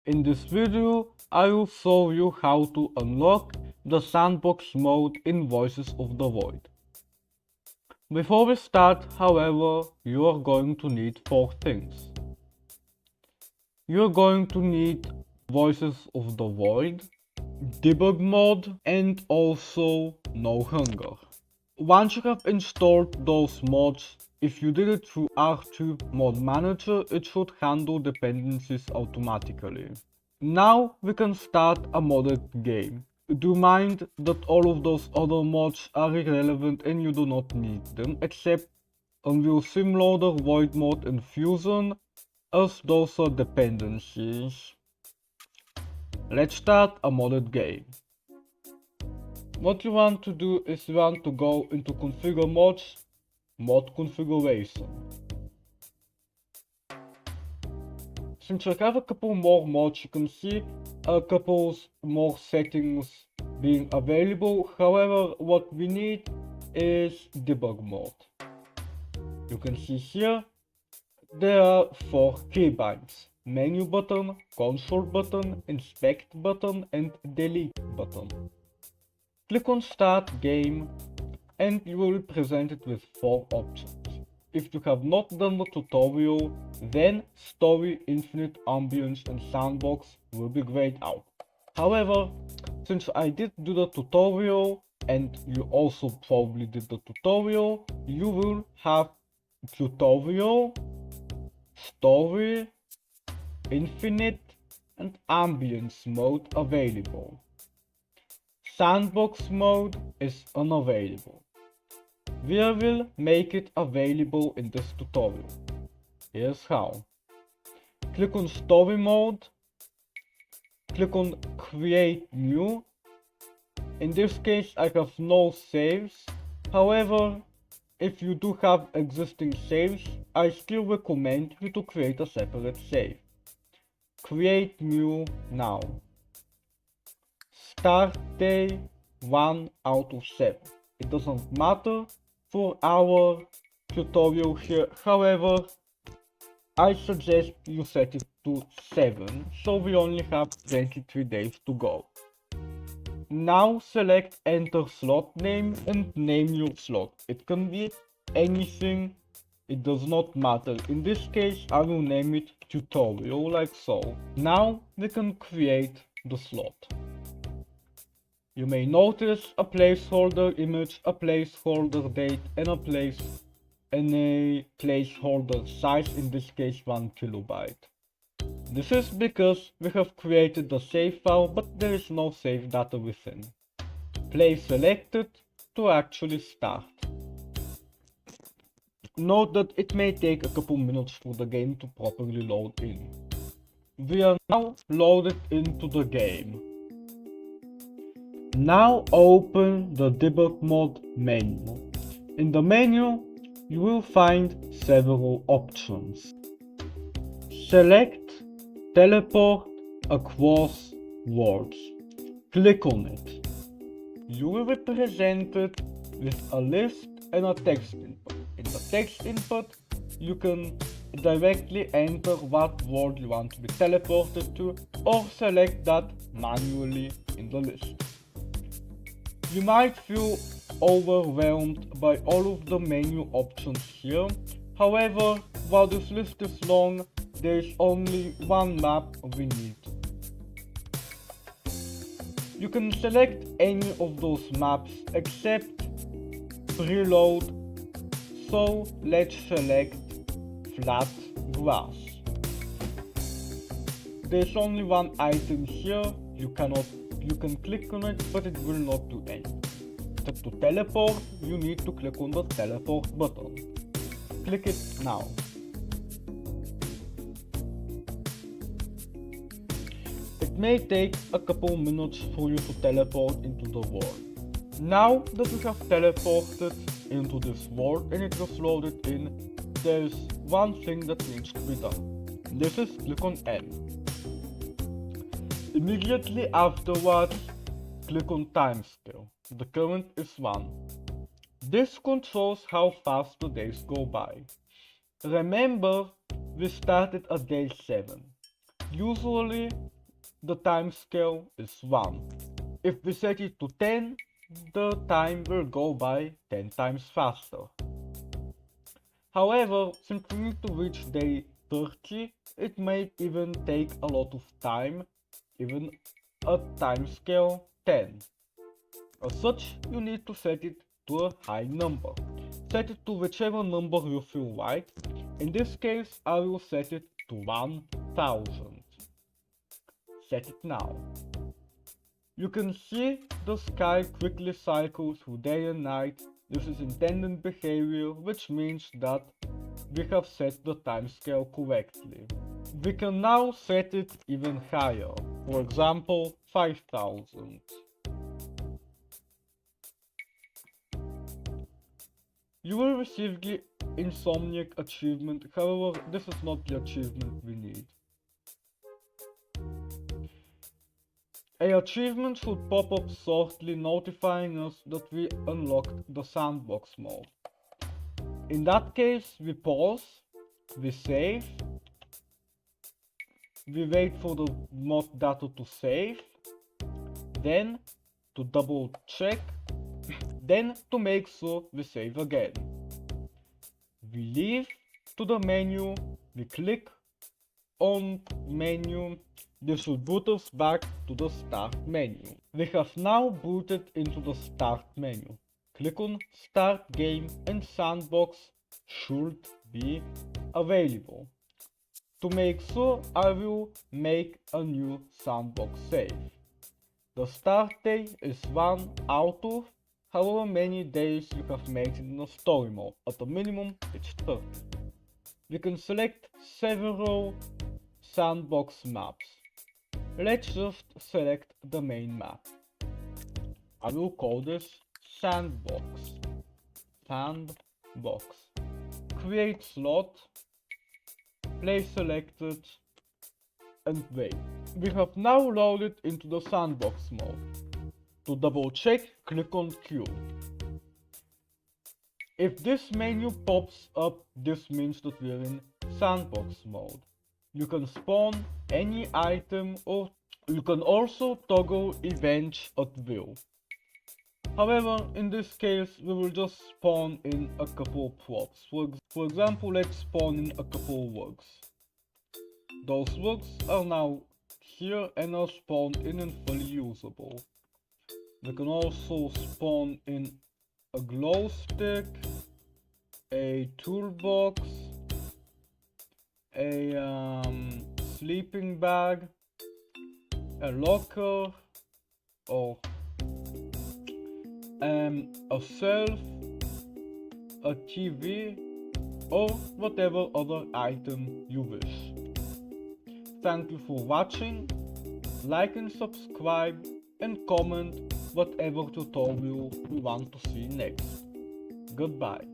In this video, I will show you how to unlock the Sandbox mode in Voices of the Void. Before we start, however, you are going to need 4 things. You are going to need Voices of the Void, debug mode, and also no hunger. Once you have installed those mods, if you did it through R2 mod manager, it should handle dependencies automatically. Now we can start a modded game. Do mind that all of those other mods are irrelevant and you do not need them, except Unreal Simloader, Void Mode and Fusion, as those are dependencies. Let's start a modded game. What you want to do is you want to go into configure mods, mod configuration. Since I have a couple more mods, you can see a couple more settings being available. However, what we need is debug mode. You can see here there are 4 keybinds: menu button, console button, inspect button and delete button. Click on start game and you will be presented with 4 options. If you have not done the tutorial, then Story, Infinite, Ambience and Sandbox will be grayed out. However, since I did do the tutorial and you also probably did the tutorial, you will have tutorial, story, infinite and ambience mode available. Sandbox mode is unavailable. We will make it available in this tutorial. Here's how. Click on story mode, click on create new. In this case I have no saves. However, if you do have existing saves, I still recommend you to create a separate save. Create new now. Start day 1 out of 7. It doesn't matter for our tutorial here. However, I suggest you set it to 7, so we only have 23 days to go. Now select enter slot name and name your slot. It can be anything, it does not matter. In this case I will name it tutorial, like so. Now we can create the slot. You may notice a placeholder image, a placeholder date and a placeholder size, in this case 1 kilobyte. This is because we have created the save file but there is no save data within. Place selected to actually start. Note that it may take a couple minutes for the game to properly load in. We are now loaded into the game. Now open the debug mode menu. In the menu you will find several options. Select teleport across worlds. Click on it. You will be presented with a list and a text input. In the text input you can directly enter what world you want to be teleported to or select that manually in the list. You might feel overwhelmed by all of the menu options here. However, while this list is long, there is only one map we need. You can select any of those maps except preload, so let's select flat grass. There's only one item here, you can click on it but it will not do anything. To teleport, you need to click on the teleport button. Click it now. It may take a couple minutes for you to teleport into the world. Now that we have teleported into this world and it was loaded in, there's one thing that needs to be done. This is click on M. Immediately afterwards, click on timescale. The current is 1. This controls how fast the days go by. Remember, we started at day 7. Usually the time scale is 1. If we set it to 10, the time will go by 10 times faster. However, since we need to reach day 30, it may even take a lot of time, even at time scale 10. As such, you need to set it to a high number. Set it to whichever number you feel right. In this case, I will set it to 1000. Set it now. You can see the sky quickly cycle through day and night. This is intended behavior, which means that we have set the timescale correctly. We can now set it even higher, for example 5000. You will receive the Insomniac achievement, however this is not the achievement we need. A achievement should pop up softly notifying us that we unlocked the sandbox mode. In that case, we pause, we save, we wait for the mod data to save, then to double check, then to make sure we save again. We leave to the menu, we click on menu. This will boot us back to the start menu. We have now booted into the start menu. Click on start game and Sandbox should be available. To make sure, I will make a new Sandbox save. The start day is 1 out of however many days you have made it in the story mode. At the minimum, it's 30. We can select several Sandbox maps. Let's just select the main map. I will call this Sandbox. Sandbox. Create slot. Place selected. And wait. We have now loaded into the Sandbox mode. To double check, click on Q. If this menu pops up, this means that we are in Sandbox mode. You can spawn any item or you can also toggle events at will. However, in this case, we will just spawn in a couple of props. For example, let's spawn in a couple of rugs. Those rugs are now here and are spawned in and fully usable. We can also spawn in a glow stick, a toolbox, a sleeping bag, a locker, or a shelf, a TV, or whatever other item you wish. Thank you for watching. Like and subscribe and comment whatever tutorial you want to see next. Goodbye.